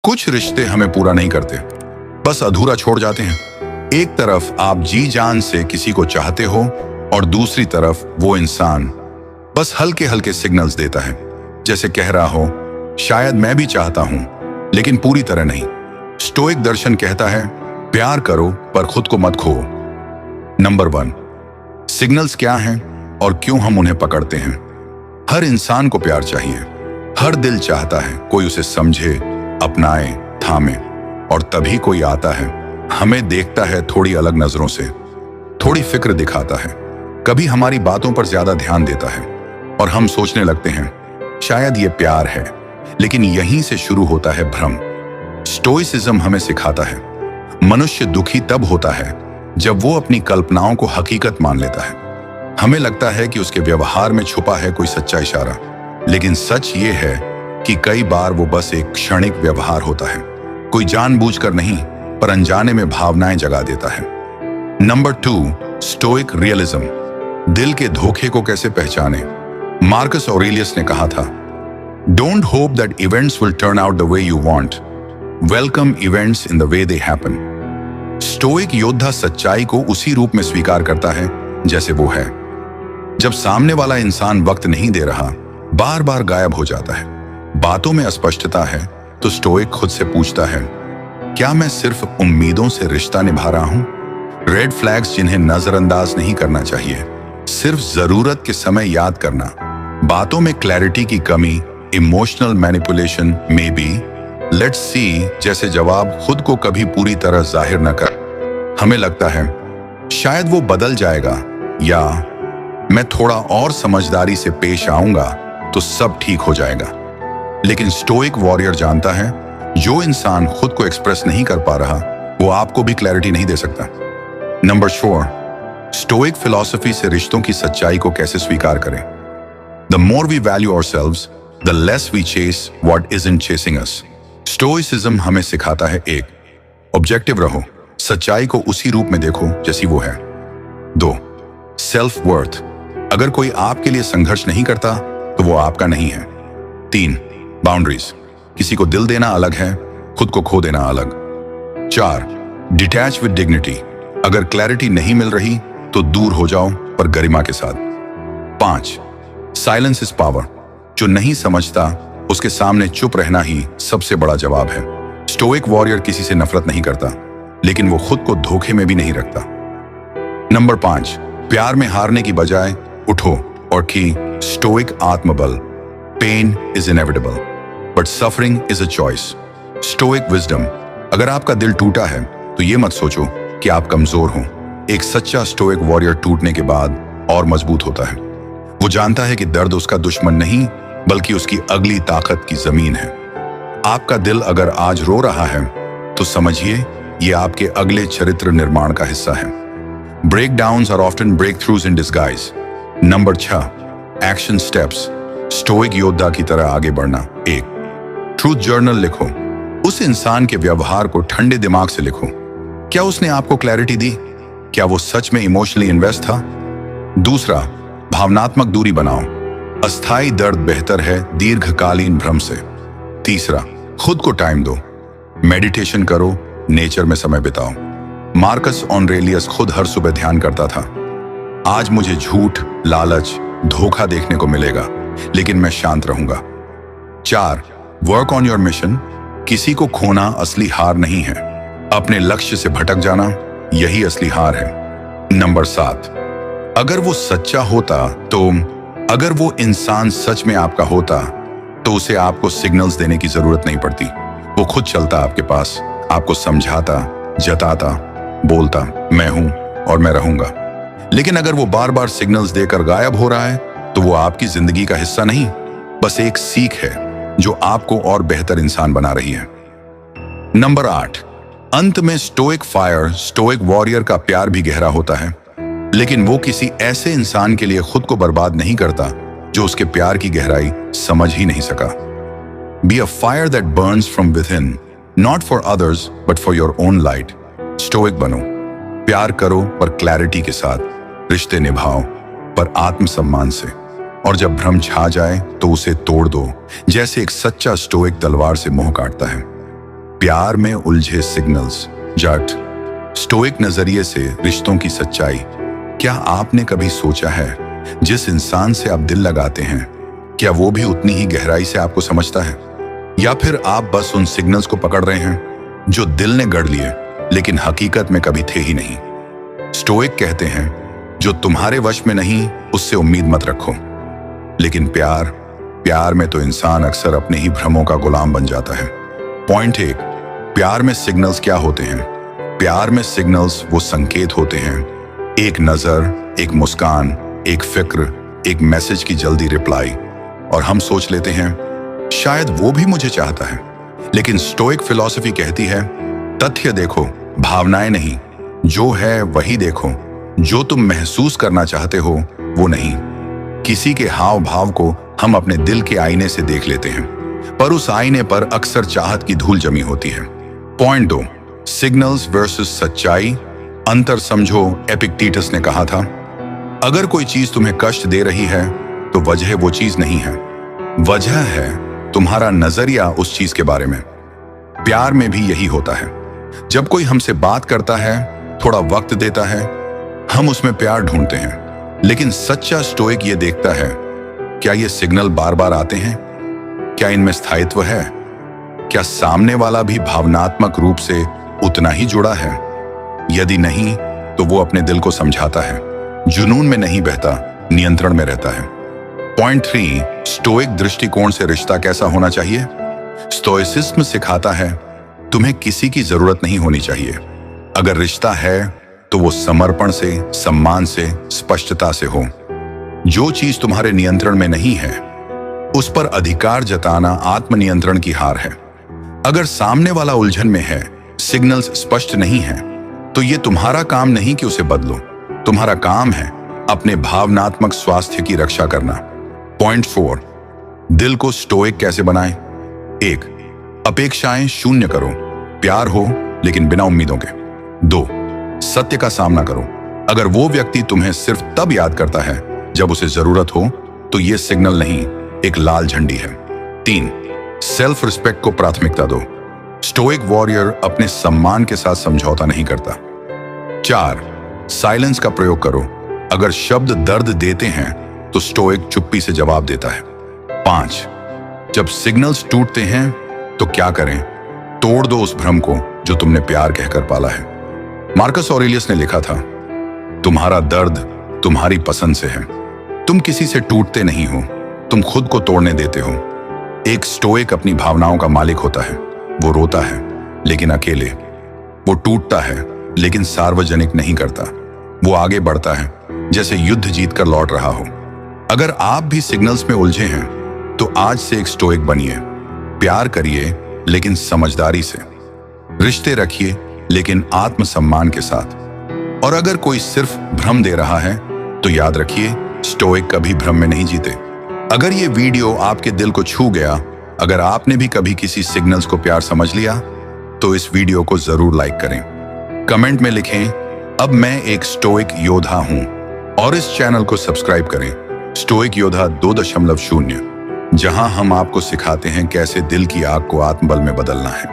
कुछ रिश्ते हमें पूरा नहीं करते, बस अधूरा छोड़ जाते हैं। एक तरफ आप जी जान से किसी को चाहते हो और दूसरी तरफ वो इंसान बस हल्के हल्के सिग्नल्स देता है, जैसे कह रहा हो शायद मैं भी चाहता हूं लेकिन पूरी तरह नहीं। स्टोइक दर्शन कहता है प्यार करो पर खुद को मत खो। नंबर 1, सिग्नल्स क्या हैं और क्यों हम उन्हें पकड़ते हैं। हर इंसान को प्यार चाहिए, हर दिल चाहता है कोई उसे समझे, अपनाए, थामे। और तभी कोई आता है, हमें देखता है थोड़ी अलग नजरों से, थोड़ी फिक्र दिखाता है, कभी हमारी बातों पर ज्यादा ध्यान देता है और हम सोचने लगते हैं शायद ये प्यार है। लेकिन यहीं से शुरू होता है भ्रम। स्टोइसिज्म हमें सिखाता है मनुष्य दुखी तब होता है जब वो अपनी कल्पनाओं को हकीकत मान लेता है। हमें लगता है कि उसके व्यवहार में छुपा है कोई सच्चा इशारा, लेकिन सच ये है कि कई बार वो बस एक क्षणिक व्यवहार होता है, कोई जानबूझकर नहीं पर अनजाने में भावनाएं जगा देता है। Number 2, stoic realism. दिल के धोखे को कैसे पहचाने। मार्कस ऑरेलियस ने कहा था, don't hope that events will turn out the way you want, welcome events in the way they happen. Stoic योद्धा सच्चाई को उसी रूप में स्वीकार करता है जैसे वो है। जब सामने वाला इंसान वक्त नहीं दे रहा, बार बार गायब हो जाता है, बातों में अस्पष्टता है, तो स्टोइक खुद से पूछता है क्या मैं सिर्फ उम्मीदों से रिश्ता निभा रहा हूं। रेड फ्लैग्स जिन्हें नजरअंदाज नहीं करना चाहिए, सिर्फ जरूरत के समय याद करना। बातों में क्लैरिटी की कमी, emotional manipulation, may be, let's see जैसे जवाब खुद को कभी पूरी तरह जाहिर न कर। हमें लगता है शायद वो बदल जाएगा या मैं थोड़ा और समझदारी से पेश आऊंगा तो सब ठीक हो जाएगा। लेकिन स्टोइक वॉरियर जानता है जो इंसान खुद को एक्सप्रेस नहीं कर पा रहा वो आपको भी क्लैरिटी नहीं दे सकता। नंबर 4, स्टोइक फिलॉसफी से रिश्तों की सच्चाई को कैसे स्वीकार करें। The more we value ourselves, the less we chase what isn't chasing us. Stoicism हमें सिखाता है 1, ऑब्जेक्टिव रहो, सच्चाई को उसी रूप में देखो जैसी वो है। 2, सेल्फ वर्थ। अगर कोई आपके लिए संघर्ष नहीं करता तो वो आपका नहीं है। 3, बाउंड्रीज। किसी को दिल देना अलग है, खुद को खो देना अलग। 4, डिटैच विद डिग्निटी। अगर क्लैरिटी नहीं मिल रही तो दूर हो जाओ पर गरिमा के साथ। 5, साइलेंस इज पावर। जो नहीं समझता उसके सामने चुप रहना ही सबसे बड़ा जवाब है। स्टोइक वॉरियर किसी से नफरत नहीं करता, लेकिन वो खुद को धोखे में भी नहीं रखता। नंबर 5, प्यार में हारने की बजाय उठो और की स्टोइक आत्मबल। Pain is inevitable but suffering is a choice. Stoic wisdom. अगर आपका दिल टूटा है तो ये मत सोचो कि आप कमजोर हो। एक सच्चा स्टोइक वॉरियर टूटने के बाद और मजबूत होता है। वो जानता है कि दर्द उसका दुश्मन नहीं बल्कि उसकी अगली ताकत की जमीन है। आपका दिल अगर आज रो रहा है तो समझिए ये आपके अगले चरित्र निर्माण का हिस्सा है। Breakdowns are often breakthroughs in disguise. Number 6, action steps. Stoic योद्धा की तरह आगे बढ़ना। 1, ट्रूथ जर्नल लिखो। उस इंसान के व्यवहार को ठंडे दिमाग से लिखो। क्या उसने आपको क्लैरिटी दी? क्या वो सच में इमोशनली इन्वेस्ट था? दूसरा, भावनात्मक दूरी बनाओ। अस्थायी दर्द बेहतर है दीर्घकालीन भ्रम से। तीसरा, खुद को टाइम दो। मेडिटेशन करो, नेचर में समय बिताओ। मार्कस ऑरेलियस खुद हर सुबह ध्यान करता था। आज मुझे झूठ, लालच, धोखा देखने को मिलेगा, लेकिन मैं शांत रहूंगा। 4, वर्क ऑन योर मिशन। किसी को खोना असली हार नहीं है, अपने लक्ष्य से भटक जाना यही असली हार है। नंबर 7, अगर वो सच्चा होता तो अगर वो इंसान सच में आपका होता तो उसे आपको सिग्नल्स देने की जरूरत नहीं पड़ती। वो खुद चलता आपके पास, आपको समझाता, जताता, बोलता मैं हूं और मैं रहूंगा। लेकिन अगर वो बार बार सिग्नल्स देकर गायब हो रहा है तो वो आपकी जिंदगी का हिस्सा नहीं, बस एक सीख है जो आपको और बेहतर इंसान बना रही है। नंबर 8, अंत में स्टोइक फायर, स्टोइक वॉरियर का प्यार भी गहरा होता है, लेकिन वो किसी ऐसे इंसान के लिए खुद को बर्बाद नहीं करता जो उसके प्यार की गहराई समझ ही नहीं सका। Be a fire that Burns from within, not for others but for your own light. Stoic बनो, प्यार करो पर क्लैरिटी के साथ, रिश्ते निभाओ पर आत्मसम्मान से, और जब भ्रम छा जाए तो उसे तोड़ दो, जैसे एक सच्चा स्टोइक तलवार से मुंह काटता है। प्यार में उलझे सिग्नल्स। जट स्टोइक नजरिए से रिश्तों की सच्चाई। क्या आपने कभी सोचा है जिस इंसान से आप दिल लगाते हैं, क्या वो भी उतनी ही गहराई से आपको समझता है, या फिर आप बस उन सिग्नल्स को पकड़ रहे हैं जो दिल ने गढ़ लिए लेकिन हकीकत में कभी थे ही नहीं। स्टोइक कहते हैं जो तुम्हारे वश में नहीं उससे उम्मीद मत रखो। लेकिन प्यार में तो इंसान अक्सर अपने ही भ्रमों का गुलाम बन जाता है। पॉइंट 1, प्यार में सिग्नल्स क्या होते हैं? प्यार में सिग्नल्स वो संकेत होते हैं, एक नजर, एक मुस्कान, एक फिक्र, एक मैसेज की जल्दी रिप्लाई, और हम सोच लेते हैं शायद वो भी मुझे चाहता है। लेकिन स्टोइक फिलॉसफी कहती है तथ्य देखो, भावनाएं नहीं। जो है वही देखो, जो तुम महसूस करना चाहते हो वो नहीं। किसी के हाव भाव को हम अपने दिल के आईने से देख लेते हैं, पर उस आईने पर अक्सर चाहत की धूल जमी होती है। पॉइंट 2, सिग्नल्स वर्सेस सच्चाई। अंतर समझो। एपिक्टेटस ने कहा था अगर कोई चीज तुम्हें कष्ट दे रही है तो वजह वो चीज नहीं है, वजह है तुम्हारा नजरिया उस चीज के बारे में। प्यार में भी यही होता है। जब कोई हमसे बात करता है, थोड़ा वक्त देता है, हम उसमें प्यार ढूंढते हैं। लेकिन सच्चा स्टोइक ये देखता है क्या ये सिग्नल बार बार आते हैं, क्या इनमें स्थायित्व है, क्या सामने वाला भी भावनात्मक रूप से उतना ही जुड़ा है। यदि नहीं तो वो अपने दिल को समझाता है, जुनून में नहीं बहता, नियंत्रण में रहता है। पॉइंट 3, स्टोइक दृष्टिकोण से रिश्ता कैसा होना चाहिए। स्टोइसिज्म सिखाता है तुम्हें किसी की जरूरत नहीं होनी चाहिए। अगर रिश्ता है तो वो समर्पण से, सम्मान से, स्पष्टता से हो। जो चीज तुम्हारे नियंत्रण में नहीं है उस पर अधिकार जताना आत्मनियंत्रण की हार है। अगर सामने वाला उलझन में है, सिग्नल्स स्पष्ट नहीं है, तो ये तुम्हारा काम नहीं कि उसे बदलो। तुम्हारा काम है अपने भावनात्मक स्वास्थ्य की रक्षा करना। पॉइंट 4, दिल को स्टोइक कैसे बनाएं। 1, अपेक्षाएं शून्य करो, प्यार हो लेकिन बिना उम्मीदों के। 2, सत्य का सामना करो। अगर वो व्यक्ति तुम्हें सिर्फ तब याद करता है जब उसे जरूरत हो तो ये सिग्नल नहीं, एक लाल झंडी है। 3, सेल्फ रिस्पेक्ट को प्राथमिकता दो। स्टोइक वॉरियर अपने सम्मान के साथ समझौता नहीं करता। 4, साइलेंस का प्रयोग करो। अगर शब्द दर्द देते हैं तो स्टोइक चुप्पी से जवाब देता है। 5, जब सिग्नल्स टूटते हैं तो क्या करें? तोड़ दो उस भ्रम को जो तुमने प्यार कहकर पाला है। मार्कस ऑरेलियस ने लिखा था तुम्हारा दर्द तुम्हारी पसंद से है। तुम किसी से टूटते नहीं हो, तुम खुद को तोड़ने देते हो। एक स्टोइक अपनी भावनाओं का मालिक होता है। वो रोता है लेकिन अकेले, वो टूटता है लेकिन सार्वजनिक नहीं करता। वो आगे बढ़ता है जैसे युद्ध जीतकर लौट रहा हो। अगर आप भी सिग्नल्स में उलझे हैं तो आज से एक स्टोइक बनिए। प्यार करिए लेकिन समझदारी से, रिश्ते रखिए लेकिन आत्मसम्मान के साथ। और अगर कोई सिर्फ भ्रम दे रहा है तो याद रखिए स्टोइक कभी भ्रम में नहीं जीते। अगर ये वीडियो आपके दिल को छू गया, अगर आपने भी कभी किसी सिग्नल्स को प्यार समझ लिया, तो इस वीडियो को जरूर लाइक करें। कमेंट में लिखें अब मैं एक स्टोइक योद्धा हूं, और इस चैनल को सब्सक्राइब करें स्टोइक योद्धा 2.0, जहां हम आपको सिखाते हैं कैसे दिल की आग को आत्मबल में बदलना है।